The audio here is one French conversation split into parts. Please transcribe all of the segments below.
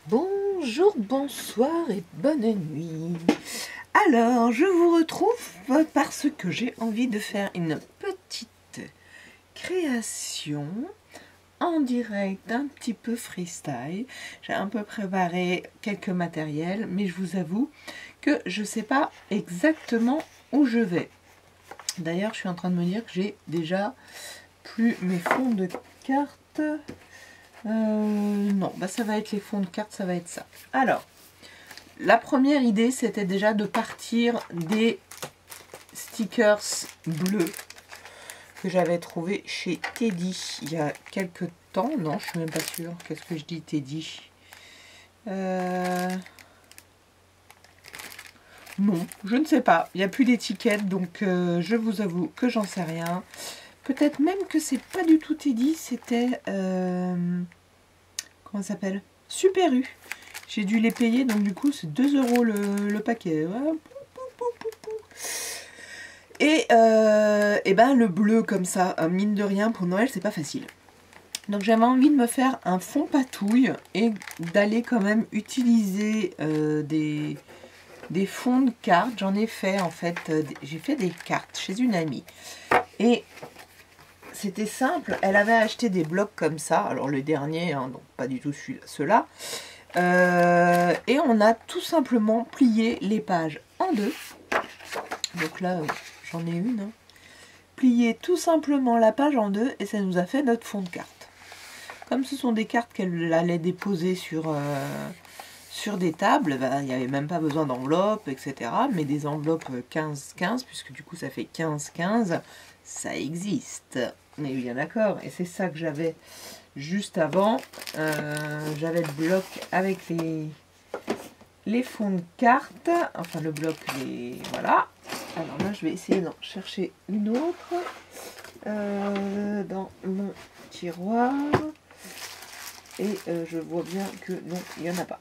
Bonjour, bonsoir et bonne nuit. Alors, je vous retrouve parce que j'ai envie de faire une petite création en direct, un petit peu freestyle. J'ai un peu préparé quelques matériels, mais je vous avoue que je ne sais pas exactement où je vais. D'ailleurs, je suis en train de me dire que j'ai déjà plus mes fonds de cartes. Non, bah ça va être les fonds de cartes, ça va être ça. Alors, la première idée, c'était déjà de partir des stickers bleus que j'avais trouvé chez Teddy il y a quelques temps. Non, je suis même pas sûre. Qu'est-ce que je dis, Teddy? Non, je ne sais pas. Il n'y a plus d'étiquette, donc je vous avoue que j'en sais rien. Peut-être même que c'est pas du tout Teddy, c'était... comment ça s'appelle? Super U. J'ai dû les payer, donc du coup c'est 2 € le paquet. Et ben le bleu comme ça, mine de rien, pour Noël, c'est pas facile. Donc j'avais envie de me faire un fond patouille et d'aller quand même utiliser des fonds de cartes. J'en ai fait en fait, j'ai fait des cartes chez une amie. Et c'était simple, elle avait acheté des blocs comme ça. Alors le dernier, hein, donc pas du tout ceux-là. Et on a tout simplement plié les pages en deux. Donc là, j'en ai une. Hein. Plié tout simplement la page en deux et ça nous a fait notre fond de carte. Comme ce sont des cartes qu'elle allait déposer sur des tables, bah, il n'y avait même pas besoin d'enveloppes, etc. Mais des enveloppes 15-15, puisque du coup ça fait 15-15, ça existe. On est bien d'accord. Et c'est ça que j'avais juste avant. J'avais le bloc avec les fonds de cartes. Enfin le bloc, voilà. Alors là, je vais essayer d'en chercher une autre dans mon tiroir. Et je vois bien que non, il n'y en a pas.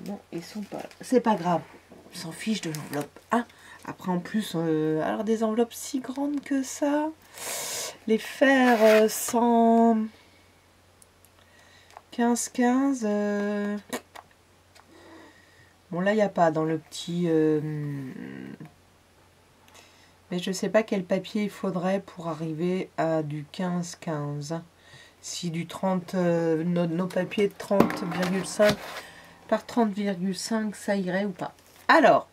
Non, ils sont pas là. C'est pas grave, on s'en fiche de l'enveloppe. Ah, après en plus, alors des enveloppes si grandes que ça, les faire sans 15-15. Bon là, il n'y a pas dans le petit... mais je sais pas quel papier il faudrait pour arriver à du 15-15. Si du 30, nos papiers de 30,5 par 30,5, ça irait ou pas. Alors,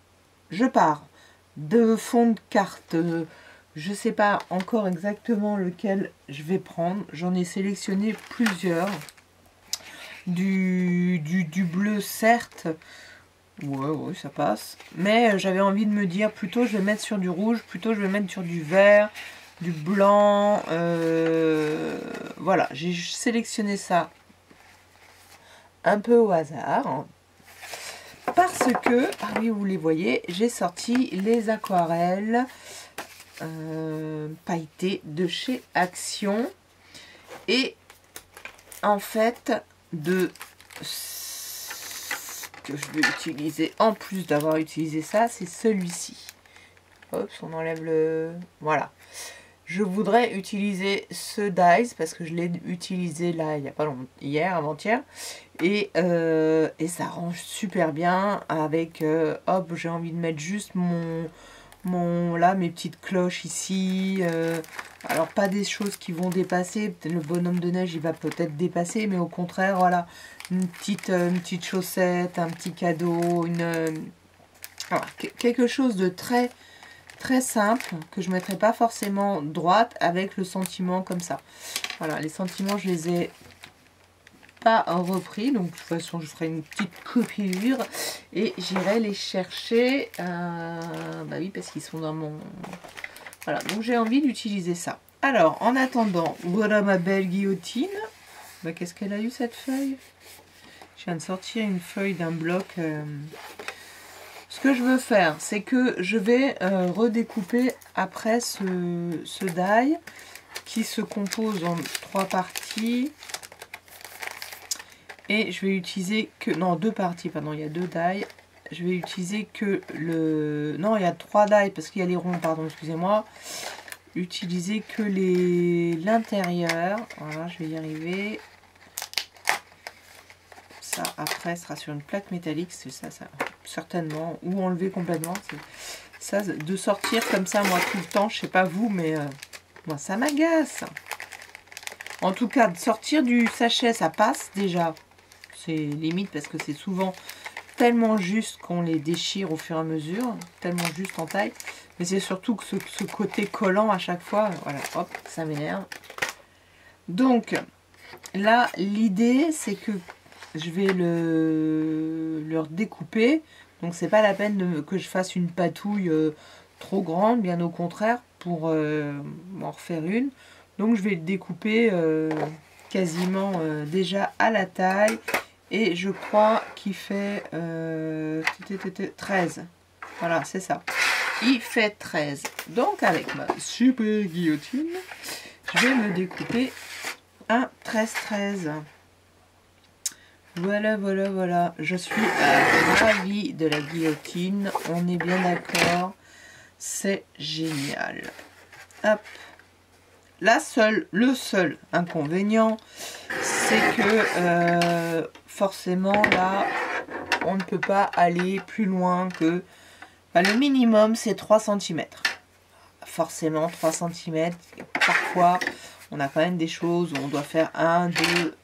je pars de fond de carte. Je ne sais pas encore exactement lequel je vais prendre. J'en ai sélectionné plusieurs. Du bleu, certes. Ouais, ça passe. Mais j'avais envie de me dire, plutôt je vais mettre sur du rouge, plutôt je vais mettre sur du vert, du blanc. Voilà, j'ai sélectionné ça un peu au hasard. Hein, parce que, ah oui, vous les voyez, j'ai sorti les aquarelles pailletées de chez Action. Et en fait, de ce que je vais utiliser, en plus d'avoir utilisé ça, c'est celui-ci. Hop, on enlève le... Voilà. Je voudrais utiliser ce dies parce que je l'ai utilisé là, il n'y a pas longtemps, hier, avant-hier. Et ça range super bien avec... hop, j'ai envie de mettre juste là, mes petites cloches ici. Alors, pas des choses qui vont dépasser. Le bonhomme de neige, il va peut-être dépasser. Mais au contraire, voilà, une petite chaussette, un petit cadeau, voilà, quelque chose de très... très simple, que je ne mettrai pas forcément droite avec le sentiment comme ça. Voilà, les sentiments, je les ai pas repris, donc de toute façon, je ferai une petite coupure et j'irai les chercher. Bah oui, parce qu'ils sont dans mon... Voilà, donc j'ai envie d'utiliser ça. Alors, en attendant, voilà ma belle guillotine. Bah, qu'est-ce qu'elle a eu, cette feuille? Je viens de sortir une feuille d'un bloc... Ce que je veux faire, c'est que je vais redécouper après ce die qui se compose en 3 parties. Et je vais utiliser que... Non, 2 parties, pardon, il y a 2 die. Je vais utiliser que le... Non, il y a 3 die parce qu'il y a les ronds, pardon, excusez-moi. Utiliser que l'intérieur. Voilà, je vais y arriver. ça après sera sur une plaque métallique, c'est ça, certainement, ou enlever complètement. Ça, de sortir comme ça, moi, tout le temps, je sais pas vous, mais moi, ça m'agace. En tout cas, de sortir du sachet, ça passe déjà. C'est limite parce que c'est souvent tellement juste qu'on les déchire au fur et à mesure, tellement juste en taille. Mais c'est surtout que ce côté collant à chaque fois, voilà, hop, ça m'énerve. Donc, là, l'idée, c'est que je vais le découper. Donc, c'est pas la peine que je fasse une patouille trop grande, bien au contraire, pour en refaire une. Donc, je vais le découper quasiment déjà à la taille. Et je crois qu'il fait 13. Voilà, c'est ça. Il fait 13. Donc, avec ma super guillotine, je vais me découper un 13-13. Voilà, voilà, voilà. Je suis ravie de la guillotine. On est bien d'accord. C'est génial. Hop. Le seul inconvénient, c'est que forcément là, on ne peut pas aller plus loin que... le minimum, c'est 3 cm. Forcément, 3 cm. Parfois, on a quand même des choses où on doit faire 1, 2,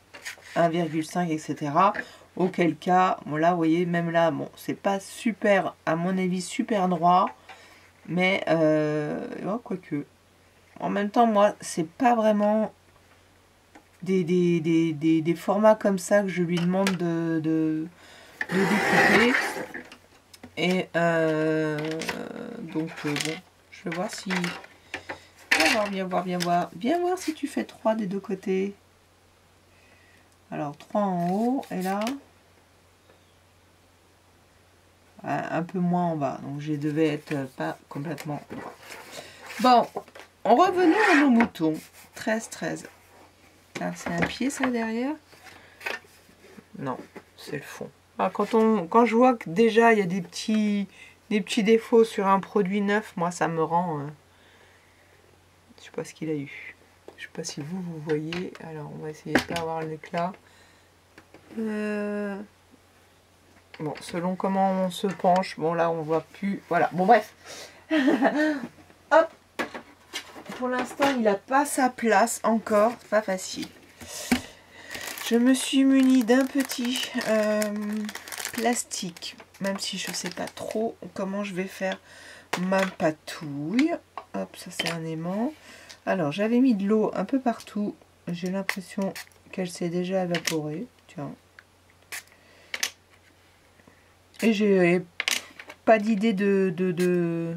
1,5, etc. Auquel cas, bon là, vous voyez, même là, bon, c'est pas super, à mon avis, super droit. Mais, quoique... En même temps, moi, c'est pas vraiment des formats comme ça que je lui demande de découper. Et donc, bon, je vais voir si... Viens voir si tu fais 3 des deux côtés. Alors, 3 en haut, et là... un peu moins en bas. Donc, je devais être pas complètement droit. Bon, revenons à nos moutons. 13-13. C'est un pied, ça, derrière? Non, c'est le fond. Alors, quand je vois que déjà, il y a des petits défauts sur un produit neuf, moi, ça me rend... je sais pas ce qu'il a eu. Je sais pas si vous voyez. Alors, on va essayer de pas avoir l'éclat. Bon, selon comment on se penche, bon, là, on voit plus... Voilà, bon, bref. Hop. Pour l'instant, il n'a pas sa place encore. Pas facile. Je me suis munie d'un petit plastique. Même si je ne sais pas trop comment je vais faire ma patouille. Hop, ça c'est un aimant. Alors, j'avais mis de l'eau un peu partout. J'ai l'impression qu'elle s'est déjà évaporée. Tiens. Et j'ai pas d'idée de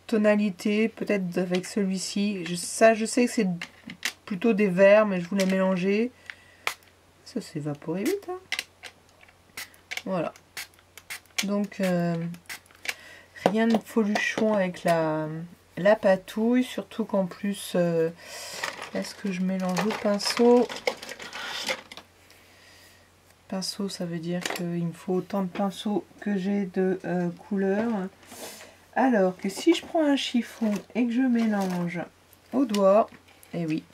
tonalité, peut-être avec celui-ci. Je sais que c'est plutôt des verts, mais je voulais mélanger. Ça s'est évaporé vite. Hein. Voilà. Donc, rien de foluchon avec la patouille. Surtout qu'en plus, est-ce que je mélange au pinceau? Pinceau, ça veut dire qu'il me faut autant de pinceaux que j'ai de couleurs. Alors que si je prends un chiffon et que je mélange au doigt, et oui,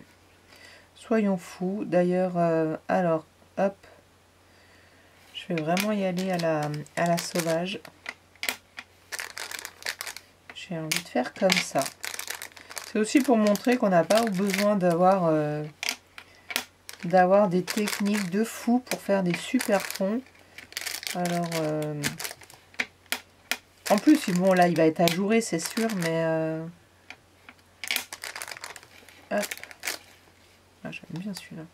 soyons fous. D'ailleurs, alors, hop, je vais vraiment y aller à la sauvage. J'ai envie de faire comme ça. C'est aussi pour montrer qu'on n'a pas besoin d'avoir des techniques de fou pour faire des super fonds. Alors, en plus, bon, là, il va être ajouré, c'est sûr, mais... hop. Ah, j'aime bien celui-là.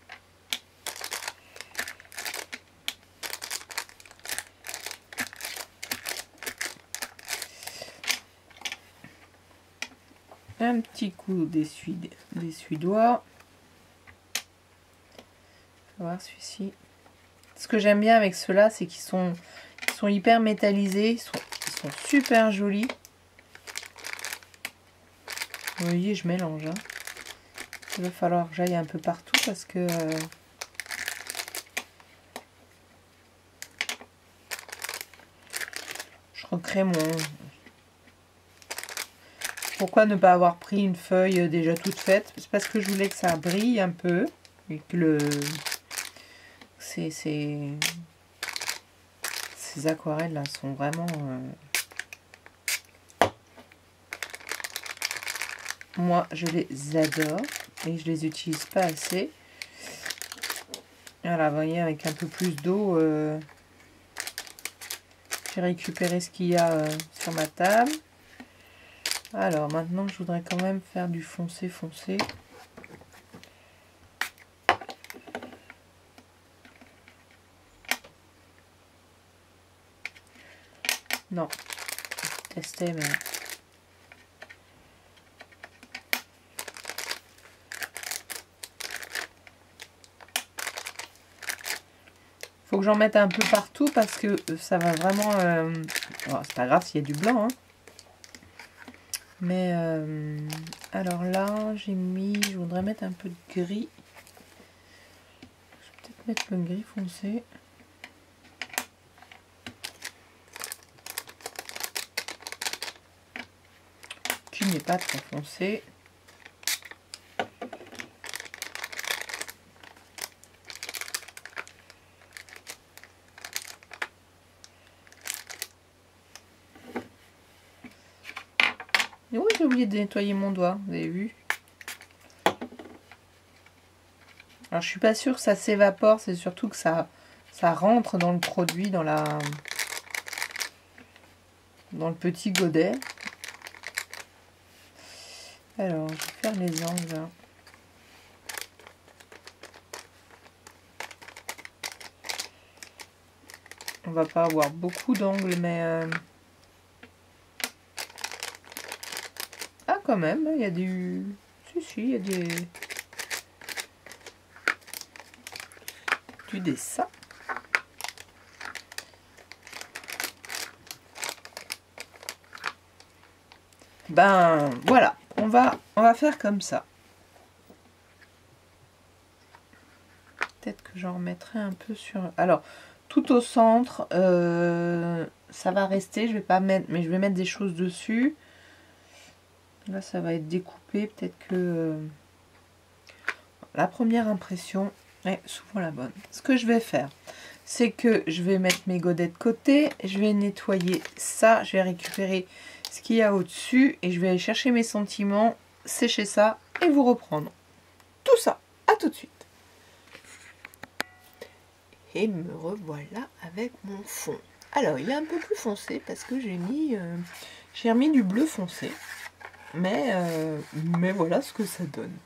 Un petit coup d'essuie-doigt. On va voir celui-ci. Ce que j'aime bien avec ceux-là, c'est qu'ils sont hyper métallisés. Ils sont super jolis. Vous voyez, je mélange. Hein. Il va falloir que j'aille un peu partout parce que... je recrée mon... Pourquoi ne pas avoir pris une feuille déjà toute faite? C'est parce que je voulais que ça brille un peu. Et que ces aquarelles là sont vraiment... moi, je les adore et je les utilise pas assez. Voilà, vous voyez, avec un peu plus d'eau, j'ai récupéré ce qu'il y a sur ma table. Alors, maintenant, je voudrais quand même faire du foncé foncé. Non, tester, mais... faut que j'en mette un peu partout parce que ça va vraiment... oh, c'est pas grave s'il y a du blanc, hein. Mais alors là, j'ai mis... je voudrais mettre un peu de gris. Je vais peut-être mettre le gris foncé. Qui n'est pas très foncé. Et oui, j'ai oublié de nettoyer mon doigt, vous avez vu? Alors je suis pas sûre que ça s'évapore, c'est surtout que ça rentre dans le produit, dans le petit godet. Alors, je vais faire les angles là. On va pas avoir beaucoup d'angles, mais... ah, quand même, il y a du... si, il y a du dessin. Ben, voilà. On va faire comme ça. Peut-être que j'en remettrai un peu sur... alors, tout au centre, ça va rester. Je vais pas mettre... mais je vais mettre des choses dessus. Là, ça va être découpé. Peut-être que... la première impression est souvent la bonne. Ce que je vais faire, c'est que je vais mettre mes godets de côté. Je vais nettoyer ça. Je vais récupérer ce qu'il y a au-dessus. Et je vais aller chercher mes sentiments, sécher ça et vous reprendre tout ça. À tout de suite. Et me revoilà avec mon fond. Alors, il est un peu plus foncé parce que j'ai remis du bleu foncé. Mais voilà ce que ça donne.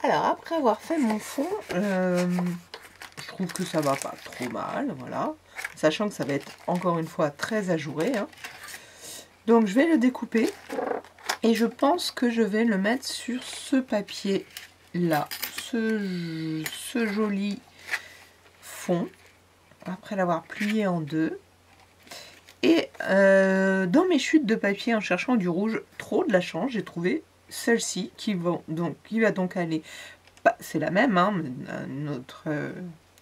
Alors, après avoir fait mon fond, je trouve que ça va pas trop mal, voilà. Sachant que ça va être encore une fois très ajouré, hein. Donc, je vais le découper. Et je pense que je vais le mettre sur ce papier-là. Ce joli fond. Après l'avoir plié en deux. Et dans mes chutes de papier, en cherchant du rouge, trop de la chance, j'ai trouvé celle-ci qui va donc aller... c'est la même, hein,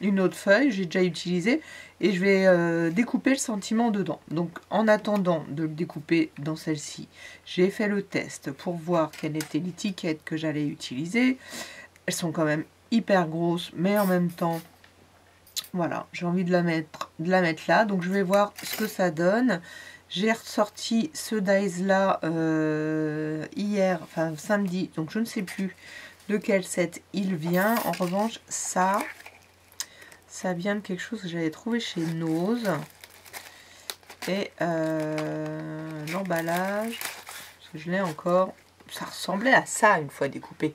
une autre feuille, j'ai déjà utilisé. Et je vais découper le sentiment dedans. Donc en attendant de le découper dans celle-ci, j'ai fait le test pour voir quelle était l'étiquette que j'allais utiliser. Elles sont quand même hyper grosses, mais en même temps... voilà, j'ai envie de la mettre là, donc je vais voir ce que ça donne. J'ai ressorti ce dies là hier, enfin samedi, donc je ne sais plus de quel set il vient. En revanche, ça vient de quelque chose que j'avais trouvé chez Nose. Et l'emballage, parce que je l'ai encore, ça ressemblait à ça une fois découpé.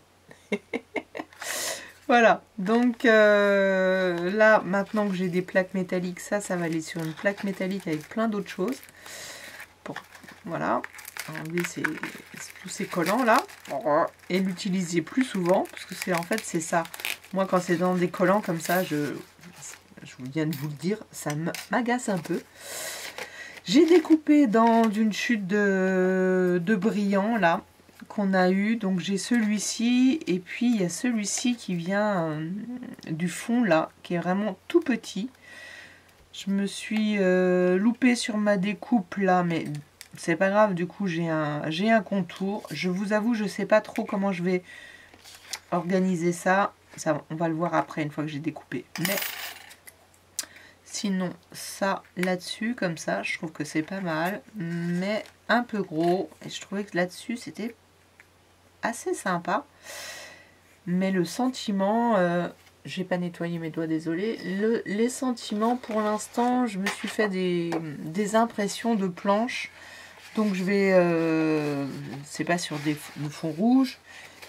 Voilà, donc là, maintenant que j'ai des plaques métalliques, ça va aller sur une plaque métallique avec plein d'autres choses. Bon, voilà, enlever tous ces collants là, et l'utiliser plus souvent, parce que en fait c'est ça. Moi, quand c'est dans des collants comme ça, je viens de vous le dire, ça m'agace un peu. J'ai découpé dans une chute de brillant là, qu'on a eu, donc j'ai celui-ci et puis il y a celui-ci qui vient du fond là, qui est vraiment tout petit. Je me suis loupée sur ma découpe là, mais c'est pas grave, du coup j'ai un contour. Je vous avoue, je sais pas trop comment je vais organiser ça, on va le voir après une fois que j'ai découpé. Mais Sinon, ça là-dessus, comme ça, je trouve que c'est pas mal, mais un peu gros. Et je trouvais que là-dessus, c'était assez sympa. Mais le sentiment, j'ai pas nettoyé mes doigts, désolé. Les sentiments, pour l'instant, je me suis fait des impressions de planches. Donc je vais, c'est pas sur des fonds rouges.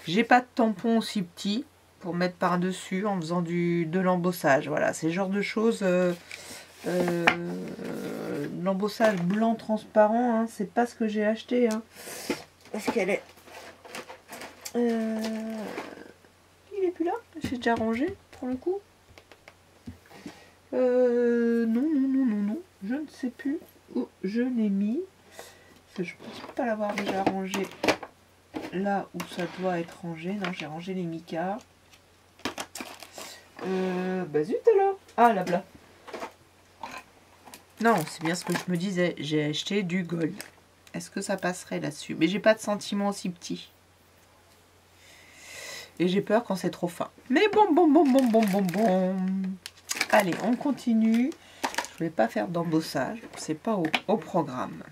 J'ai pas de tampon aussi petit pour mettre par-dessus en faisant de l'embossage. Voilà, c'est le genre de choses. L'embossage blanc transparent, hein, c'est pas ce que j'ai acheté. Hein, parce qu'elle est... il est plus là. J'ai déjà rangé pour le coup. Non. Je ne sais plus où je l'ai mis. Je pense pas l'avoir déjà rangé là où ça doit être rangé. Non, j'ai rangé les micas. Bah zut alors. Ah là. Non, c'est bien ce que je me disais. J'ai acheté du gold. Est-ce que ça passerait là-dessus? Mais j'ai pas de sentiment aussi petit. Et j'ai peur quand c'est trop fin. Mais bon. Allez, on continue. Je vais pas faire d'embossage. C'est pas au programme.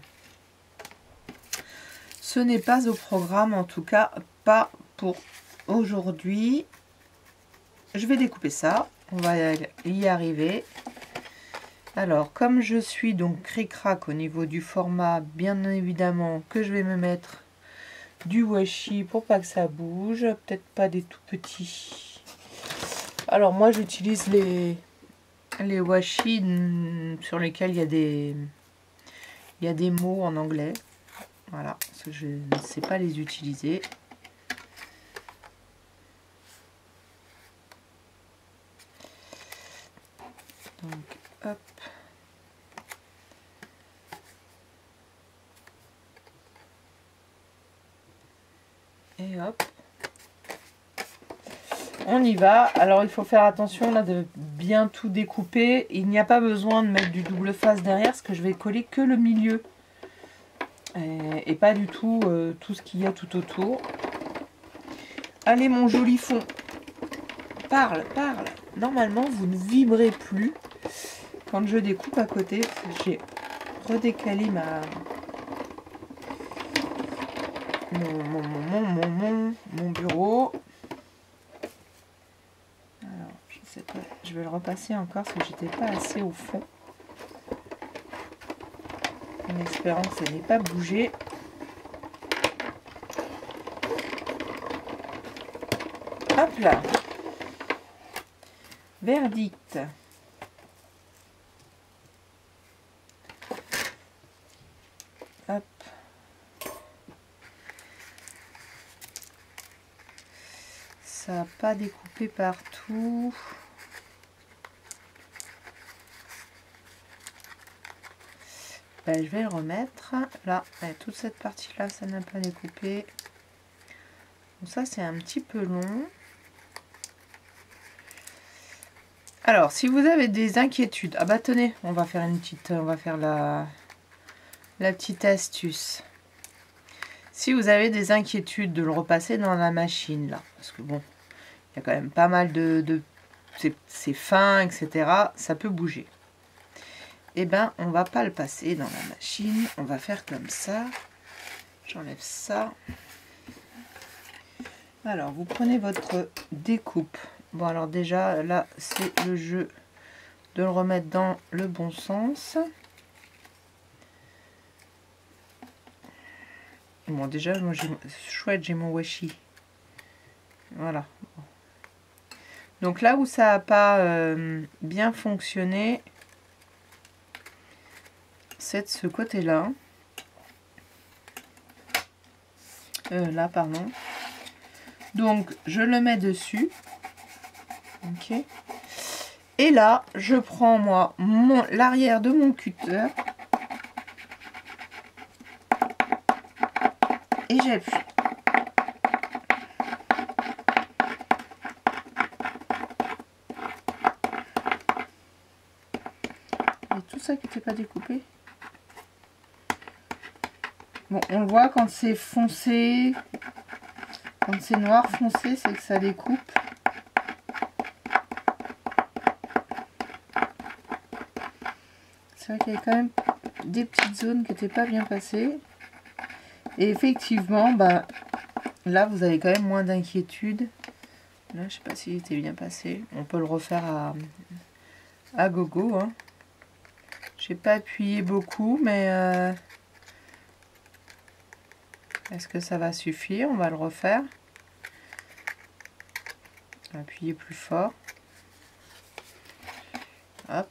Ce n'est pas au programme, en tout cas, pas pour aujourd'hui. Je vais découper ça. On va y arriver. Alors, comme je suis donc cric-crac au niveau du format, bien évidemment que je vais me mettre du washi pour pas que ça bouge. Peut-être pas des tout petits. Alors, moi, j'utilise les washi sur lesquels il y a des mots en anglais. Voilà, parce que je ne sais pas les utiliser. Donc, hop. Et hop. On y va. Alors, il faut faire attention là de bien tout découper. Il n'y a pas besoin de mettre du double face derrière, parce que je vais coller que le milieu. Et pas du tout tout ce qu'il y a tout autour. Allez, mon joli fond. Parle. Normalement, vous ne vibrez plus quand je découpe à côté. J'ai redécalé mon bureau. Alors, je sais pas. Je vais le repasser encore parce que j'étais pas assez au fond. En espérant que ça n'ait pas bougé. Hop là. Verdict. Hop. Ça n'a pas découpé partout. Ben, je vais le remettre. Là, toute cette partie-là, ça n'a pas découpé. Donc ça, c'est un petit peu long. Alors, si vous avez des inquiétudes, ah bah tenez, on va faire la petite astuce. Si vous avez des inquiétudes de le repasser dans la machine, là, parce que bon, il y a quand même pas mal c'est fin, etc. Ça peut bouger. Eh ben, on va pas le passer dans la machine. On va faire comme ça. J'enlève ça. Alors, vous prenez votre découpe. Bon, alors déjà, là, c'est le jeu de le remettre dans le bon sens. Bon, déjà, moi, chouette, j'ai mon washi. Voilà. Donc là où ça n'a pas bien fonctionné, c'est de ce côté-là. Là, pardon. Donc, je le mets dessus. Ok. Et là, je prends, moi, l'arrière de mon cutter. Et j'appuie. Et tout ça qui n'était pas découpé. Bon, on le voit quand c'est foncé. Quand c'est noir foncé, c'est que ça découpe. C'est vrai qu'il y avait quand même des petites zones qui n'étaient pas bien passées. Et effectivement, bah, là, vous avez quand même moins d'inquiétude. Là, je sais pas s'il était bien passé. On peut le refaire à gogo. Hein. J'ai pas appuyé beaucoup, mais est-ce que ça va suffire? On va le refaire. On va appuyer plus fort. Hop.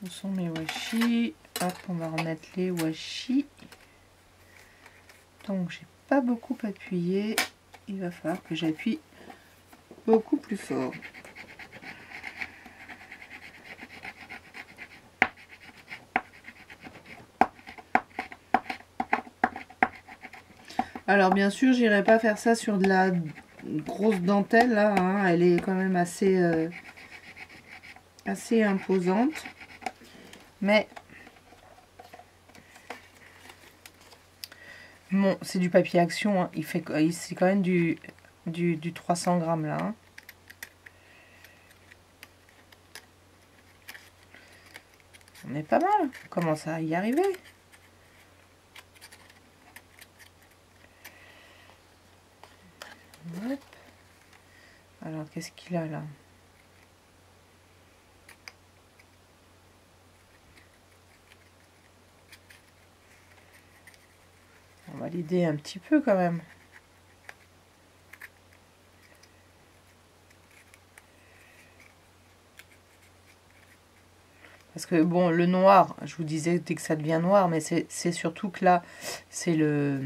Où sont mes washi? Hop, on va remettre les washi. Donc, j'ai pas beaucoup appuyé. Il va falloir que j'appuie beaucoup plus fort. Alors bien sûr, j'irai pas faire ça sur de la grosse dentelle là, hein. Elle est quand même assez imposante. Mais bon, c'est du papier action, hein. C'est quand même du 300 grammes là. Hein. On est pas mal. On commence à y arriver. Hop. Alors, qu'est-ce qu'il a là? On va l'aider un petit peu quand même. Parce que bon, le noir, je vous disais dès que ça devient noir, mais c'est surtout que là, c'est le...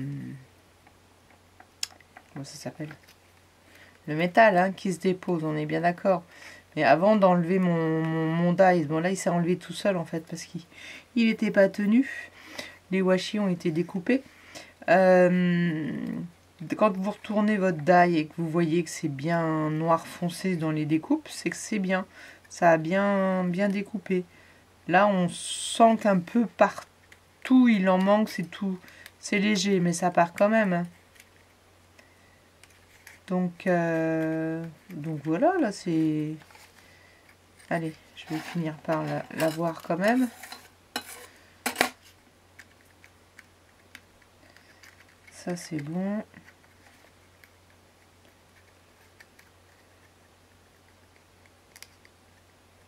Comment ça s'appelle? Le métal hein, qui se dépose, on est bien d'accord. Mais avant d'enlever mon dies, bon là il s'est enlevé tout seul en fait, parce qu'il n'était pas tenu. Les washi ont été découpés. Quand vous retournez votre die et que vous voyez que c'est bien noir foncé dans les découpes, c'est que c'est bien. Ça a bien découpé. Là, on sent qu'un peu partout, il en manque, c'est tout. C'est léger, mais ça part quand même. Donc voilà, là, c'est... Allez, je vais finir par la voir quand même. Ça, c'est bon.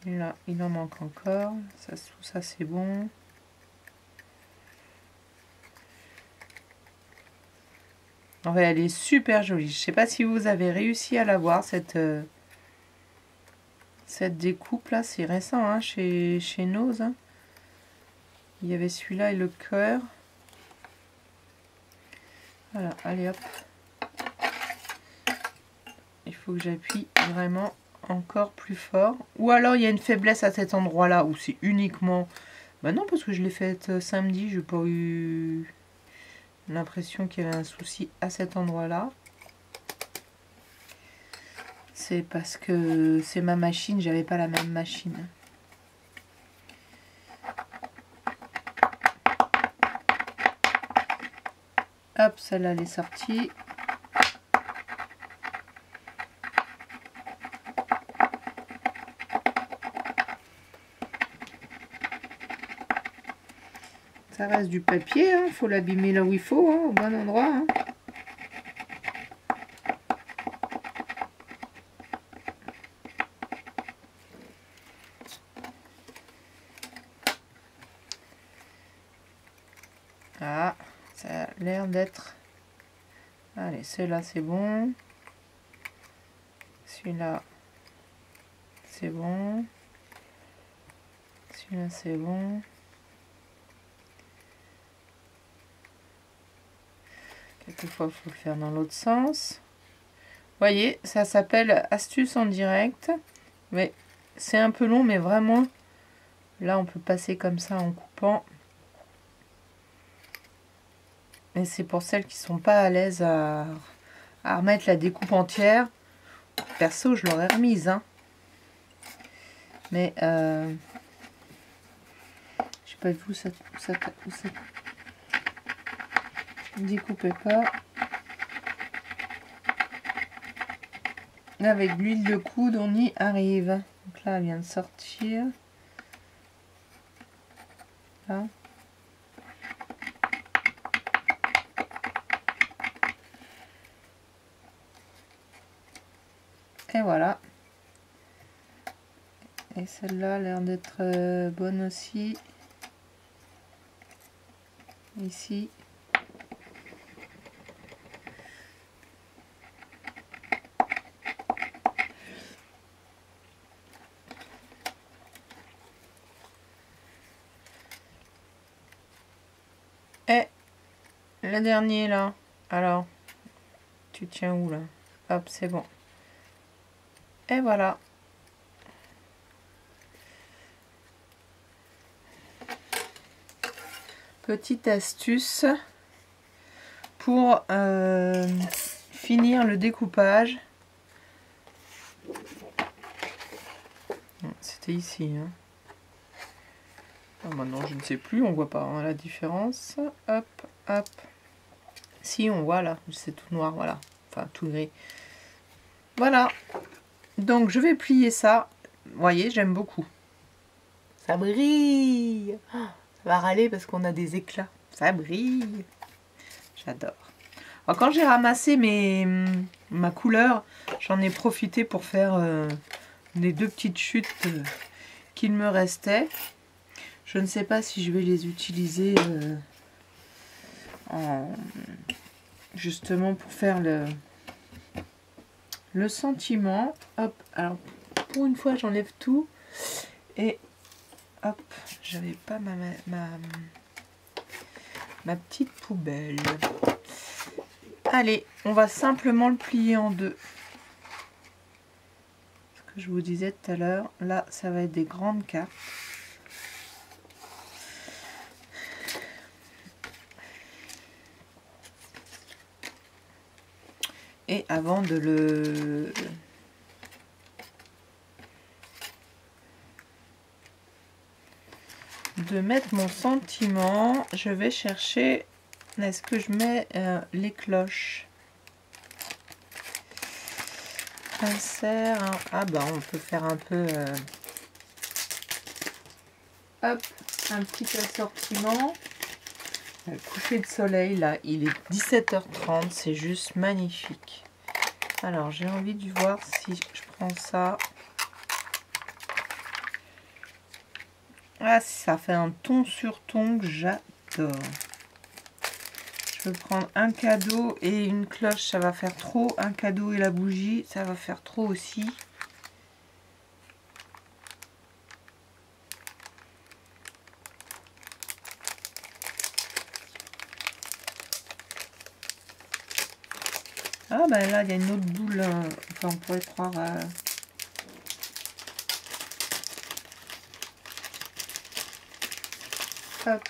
Et là, il en manque encore. Ça, tout ça, c'est bon. En fait, elle est super jolie. Je ne sais pas si vous avez réussi à la voir, cette découpe là. C'est récent hein, chez Nose. Hein. Il y avait celui-là et le cœur. Voilà, allez hop. Il faut que j'appuie vraiment encore plus fort. Ou alors il y a une faiblesse à cet endroit-là où c'est uniquement... Bah non, parce que je l'ai faite samedi, je n'ai pas eu l'impression qu'il y avait un souci à cet endroit-là. C'est parce que c'est ma machine, j'avais pas la même machine. Hop, celle-là elle est sortie. Ça reste du papier, hein. Faut l'abîmer là où il faut, hein, au bon endroit. Hein. Ah, ça a l'air d'être... Allez, celui-là c'est bon. Celui-là c'est bon. Celui-là c'est bon. Quelquefois, il faut le faire dans l'autre sens. Vous voyez, ça s'appelle astuce en direct. Mais c'est un peu long, mais vraiment, là, on peut passer comme ça en coupant. Et c'est pour celles qui sont pas à l'aise à remettre la découpe entière. Perso, je l'aurais remise. Hein. Mais, je sais pas où ça découpez pas. Avec l'huile de coude, on y arrive. Donc là, elle vient de sortir. ça. Et voilà. Et celle-là a l'air d'être bonne aussi. Ici. Et le dernier là. Alors, tu tiens où là? Hop, c'est bon. Et voilà. Petite astuce pour finir le découpage. C'était ici. Hein. Ah, maintenant, je ne sais plus, on voit pas hein, la différence. Hop, hop. Si, on voit là, c'est tout noir, voilà. Enfin, tout gris. Voilà. Donc, je vais plier ça. Vous voyez, j'aime beaucoup. Ça brille. Ça va râler parce qu'on a des éclats. Ça brille. J'adore. Alors, quand j'ai ramassé ma couleur, j'en ai profité pour faire les 2 petites chutes qu'il me restait. Je ne sais pas si je vais les utiliser justement pour faire le sentiment. Hop, alors pour une fois j'enlève tout et hop, j'avais pas ma petite poubelle. Allez, on va simplement le plier en 2. Ce que je vous disais tout à l'heure, là ça va être des grandes cartes. Et avant de mettre mon sentiment, je vais chercher, est-ce que je mets les cloches? Insert, ah bah on peut faire un peu, hop, un petit assortiment. Le coucher de soleil, là, il est 17h30, c'est juste magnifique. Alors, j'ai envie de voir si je prends ça. Ah, ça fait un ton sur ton que j'adore. Je peux prendre un cadeau et une cloche, ça va faire trop. Un cadeau et la bougie, ça va faire trop aussi. Ah ben là, il y a une autre boule. Enfin, on pourrait croire... Hop.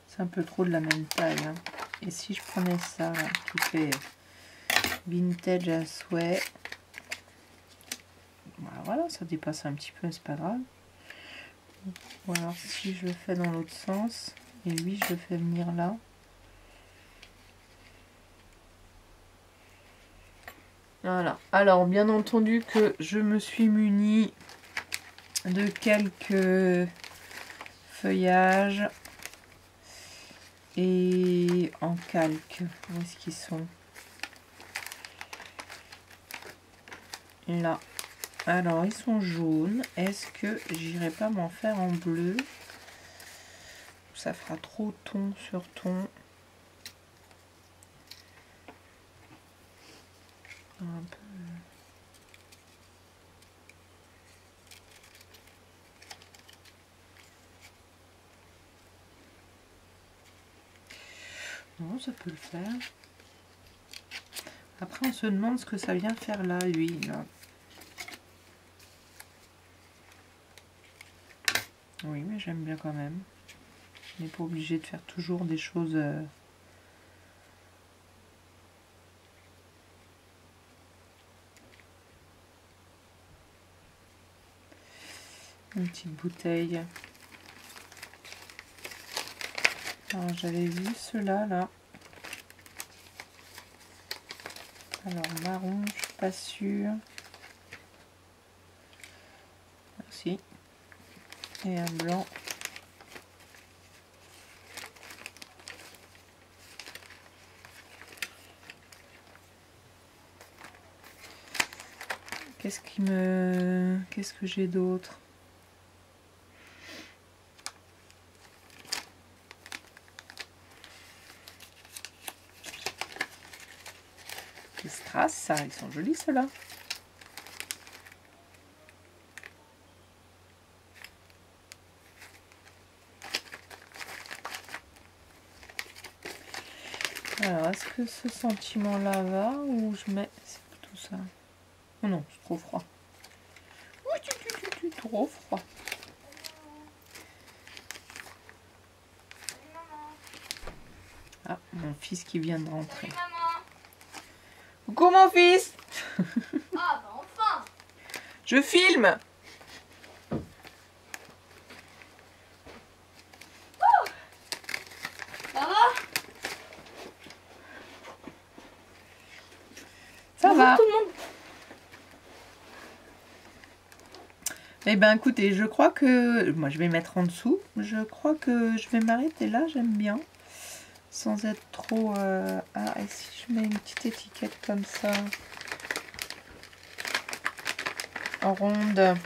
C'est un peu trop de la même taille. Hein. Et si je prenais ça, là, qui fait vintage à souhait. Voilà, ça dépasse un petit peu, c'est pas grave. Ou alors si je le fais dans l'autre sens, et lui je le fais venir là. Voilà, alors bien entendu que je me suis munie de quelques feuillages et en calque. Où est-ce qu'ils sont? Là. Alors, ils sont jaunes. Est-ce que j'irai pas m'en faire en bleu? Ça fera trop ton sur ton. Un peu. Non, ça peut le faire. Après, on se demande ce que ça vient faire là, lui. Là. Oui, mais j'aime bien quand même. On n'est pas obligé de faire toujours des choses... Une petite bouteille. Alors, j'avais vu ceux-là, là. Alors, marron, je suis pas sûre. Merci. Et un blanc. Qu'est-ce que j'ai d'autre? Les strass, ça, ils sont jolis ceux-là. Alors, est-ce que ce sentiment-là va ou je mets... C'est plutôt ça. Oh non, c'est trop froid. Trop froid. Ah, mon fils qui vient de rentrer. Salut maman. Coucou mon fils. Ah bah enfin. Je filme. Ça va? Ça Bonjour va. tout le monde. Eh ben écoutez, je crois que... Moi je vais mettre en dessous. Je crois que je vais m'arrêter là, j'aime bien. Sans être trop... Ah, et si je mets une petite étiquette comme ça, en ronde.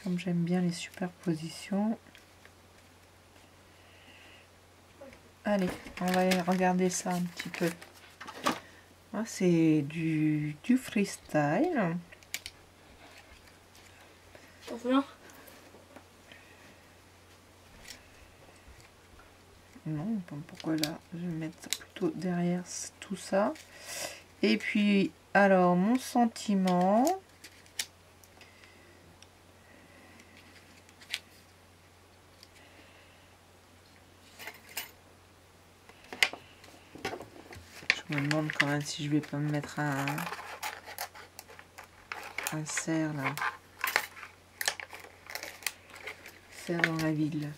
Comme j'aime bien les superpositions. Allez, on va aller regarder ça un petit peu. Ah, c'est du freestyle. Enfin. Non, pourquoi là? Je vais mettre plutôt derrière tout ça. Et puis, alors, mon sentiment. Je me demande quand même si je vais pas me mettre un cerf là. Cerf dans la ville.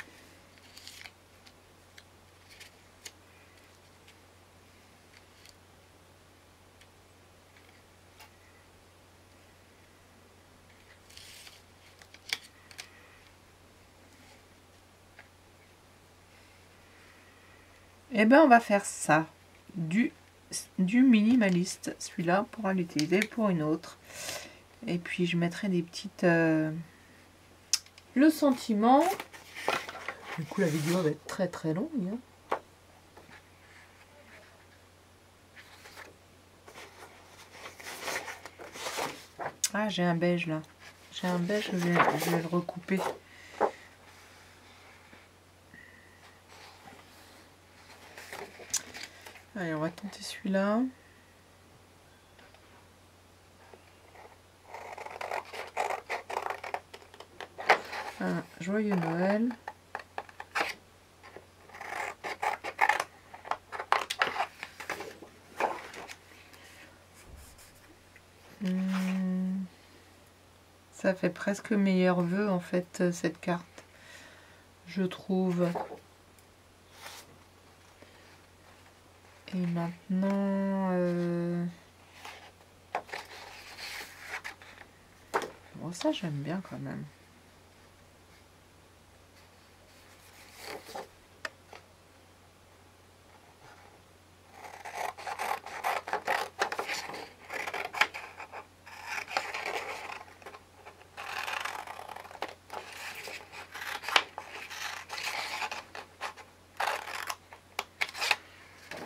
Eh ben on va faire ça. Du minimaliste. Celui-là, on pourra l'utiliser pour une autre. Et puis je mettrai des petites... Le sentiment. Du coup la vidéo va être très très longue. Hein. Ah, j'ai un beige là. J'ai un beige, je vais le recouper. Allez, on va tenter celui-là. Un joyeux Noël. Ça fait presque meilleur vœu en fait cette carte, je trouve. Et maintenant, bon, ça j'aime bien quand même.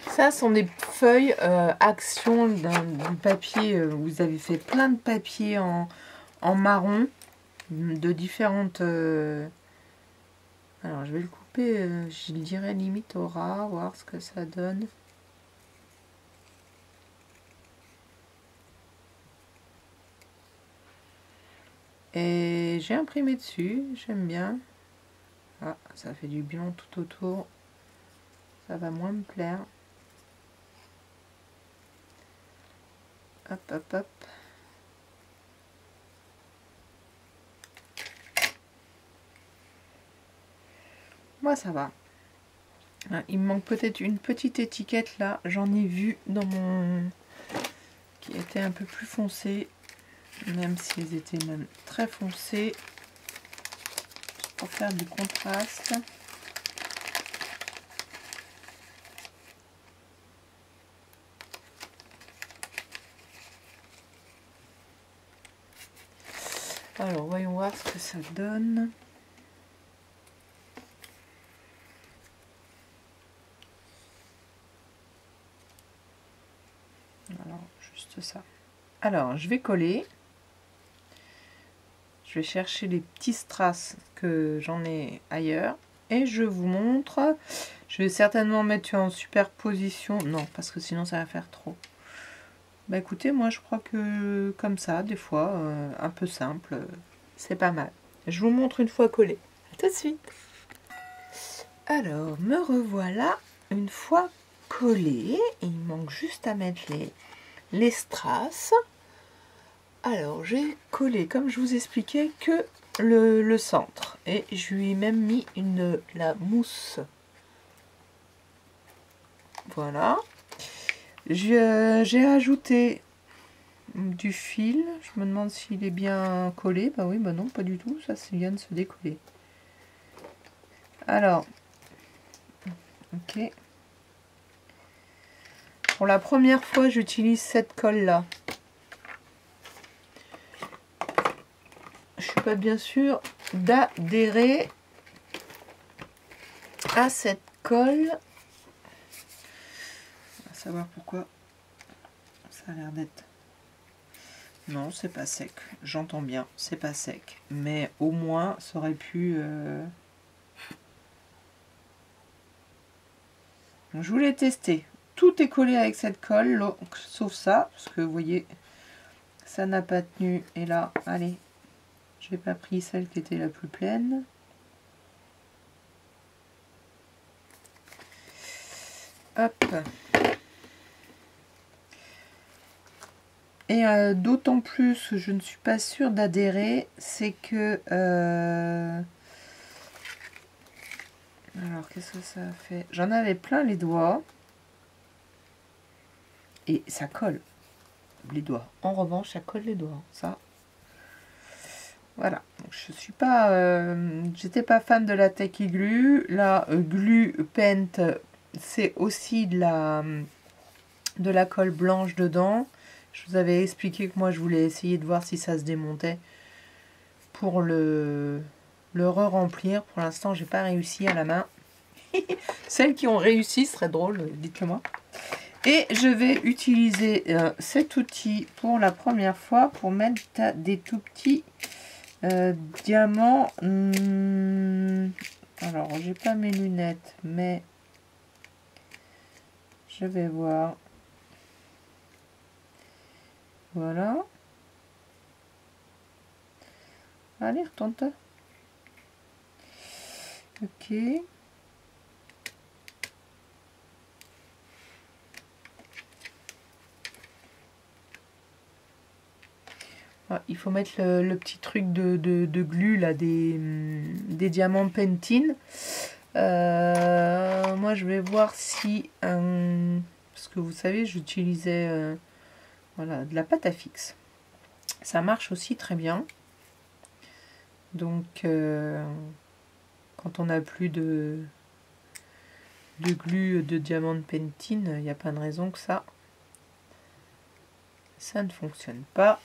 Ça sont des feuilles action d'un papier. Vous avez fait plein de papiers en marron de différentes. Alors je vais le couper, je dirais limite au ras, voir ce que ça donne. Et j'ai imprimé dessus, j'aime bien. Ah, ça fait du blanc tout autour. Ça va moins me plaire. Hop, hop, hop. Moi, ça va. Ah, il me manque peut-être une petite étiquette là. J'en ai vu dans mon... qui était un peu plus foncée. Même si elles étaient même très foncées. Pour faire du contraste. Alors, voyons voir ce que ça donne. Alors, juste ça. Alors, je vais coller. Je vais chercher les petits strass que j'en ai ailleurs. Et je vous montre. Je vais certainement mettre en superposition. Non, parce que sinon ça va faire trop. Bah écoutez, moi je crois que comme ça, des fois, un peu simple, c'est pas mal. Je vous montre une fois collé. À tout de suite. Alors, me revoilà une fois collé. Il manque juste à mettre les strass. Alors, j'ai collé, comme je vous expliquais, que le centre. Et je lui ai même mis la mousse. Voilà. J'ai ajouté du fil. Je me demande s'il est bien collé. Bah oui, bah non, pas du tout. Ça vient de se décoller. Alors, ok. Pour la première fois, j'utilise cette colle-là. Je suis pas bien sûre d'adhérer à cette colle. On va savoir pourquoi ça a l'air d'être... Non, c'est pas sec. J'entends bien, c'est pas sec. Mais au moins, ça aurait pu... Donc, je voulais tester. Tout est collé avec cette colle, sauf ça, parce que vous voyez, ça n'a pas tenu. Et là, allez, j'ai pas pris celle qui était la plus pleine. Hop. Et d'autant plus, je ne suis pas sûre d'adhérer, c'est que... Alors, qu'est-ce que ça a fait? J'en avais plein les doigts. Et ça colle les doigts. En revanche, ça colle les doigts. Ça. Voilà. Donc, je suis pas... j'étais pas fan de la Tacky Glue. La Glue Paint, c'est aussi de la colle blanche dedans. Je vous avais expliqué que moi, je voulais essayer de voir si ça se démontait pour le re-remplir. Pour l'instant, j'ai pas réussi à la main. Celles qui ont réussi, ce serait drôle, dites-le moi. Et je vais utiliser cet outil pour la première fois pour mettre des tout petits diamants. Alors, j'ai pas mes lunettes, mais je vais voir. Voilà. Allez, retourne-toi. Ok. Ah, il faut mettre le petit truc de glu, là, des diamants Pentine. Moi, je vais voir si... parce que vous savez, j'utilisais voilà, de la pâte à fixe. Ça marche aussi très bien. Donc, quand on n'a plus de glu de diamant Pentine, il n'y a pas de raison que ça ne fonctionne pas.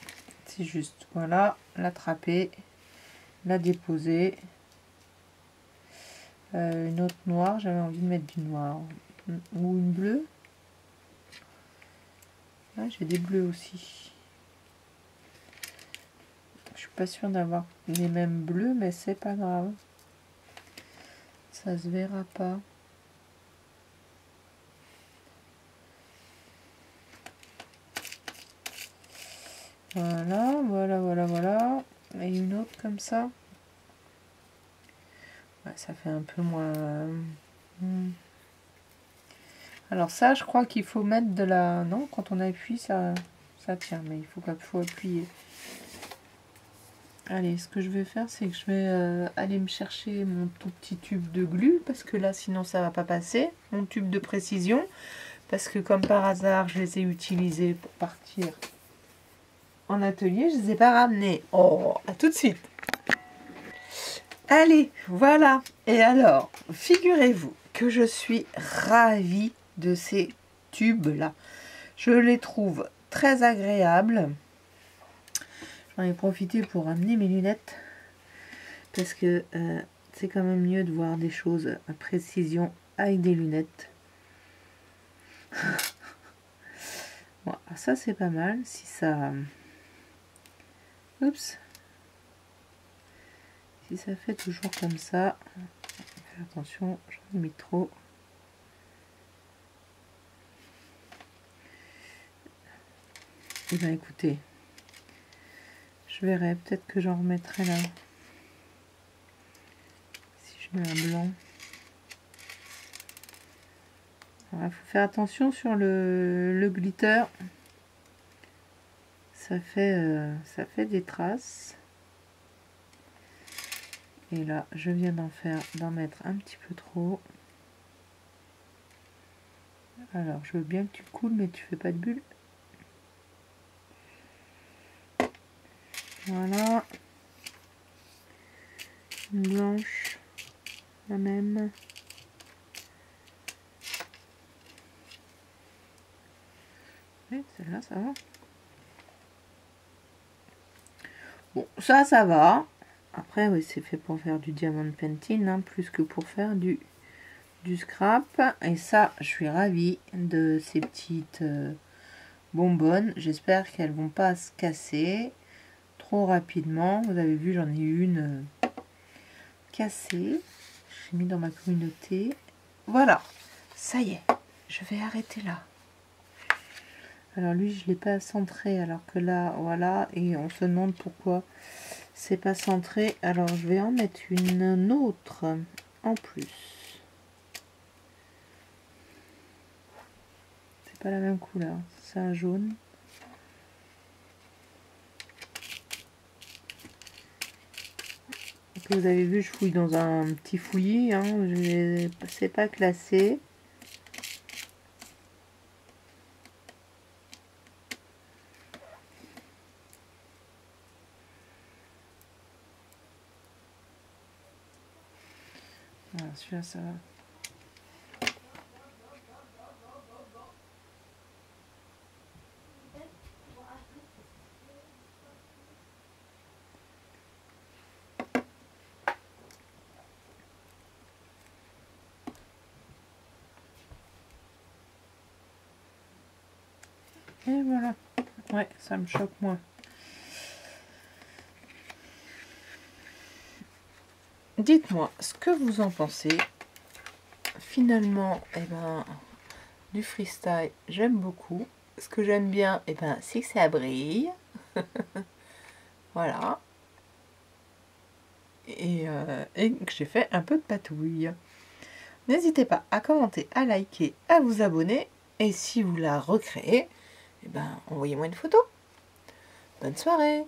C'est juste, voilà, l'attraper, la déposer. Une autre noire, j'avais envie de mettre du noir. Ou une bleue. Ah, j'ai des bleus aussi. Je suis pas sûre d'avoir les mêmes bleus, mais c'est pas grave. Ça se verra pas. Voilà, voilà, voilà, voilà. Et une autre comme ça. Ouais, ça fait un peu moins... Alors ça, je crois qu'il faut mettre de la... Non, quand on appuie, ça tient, mais il faut appuyer. Allez, ce que je vais faire, c'est que je vais aller me chercher mon tout petit tube de glu, parce que là, sinon, ça va pas passer. Mon tube de précision, parce que comme par hasard, je les ai utilisés pour partir en atelier, je les ai pas ramenés. Oh, à tout de suite. Allez, voilà. Et alors, figurez-vous que je suis ravie de ces tubes-là. Je les trouve très agréables. J'en ai profité pour ramener mes lunettes parce que c'est quand même mieux de voir des choses à précision avec des lunettes. Bon, ça c'est pas mal. Si ça... Oups. Si ça fait toujours comme ça, fais attention, j'en ai mis trop. Et bien écoutez, je verrai, peut-être que j'en remettrai là. Si je mets un blanc. Il faut faire attention sur le glitter. Ça fait des traces. Et là, je viens d'en mettre un petit peu trop. Alors, je veux bien que tu coules, mais tu fais pas de bulle. Voilà. Une blanche. La même. Oui, celle-là, ça va. Bon, ça va. Après, oui, c'est fait pour faire du diamond painting, hein, plus que pour faire du scrap. Et ça, je suis ravie de ces petites bonbonnes. J'espère qu'elles vont pas se casser trop rapidement. Vous avez vu, j'en ai une cassée. J'ai mis dans ma communauté. Voilà, ça y est, je vais arrêter là. Alors lui, je ne l'ai pas centré, alors que là, voilà, et on se demande pourquoi c'est pas centré. Alors je vais en mettre une autre en plus. C'est pas la même couleur, c'est un jaune. Donc, vous avez vu, je fouille dans un petit fouillis, hein, c'est pas classé. Voilà, celui-là, ça va. Et voilà. Ouais, ça me choque moins. Dites-moi ce que vous en pensez. Finalement, eh ben, du freestyle, j'aime beaucoup. Ce que j'aime bien, eh ben, c'est que ça brille. Voilà. Et que j'ai fait un peu de patouille. N'hésitez pas à commenter, à liker, à vous abonner. Et si vous la recréez, eh ben, envoyez-moi une photo. Bonne soirée!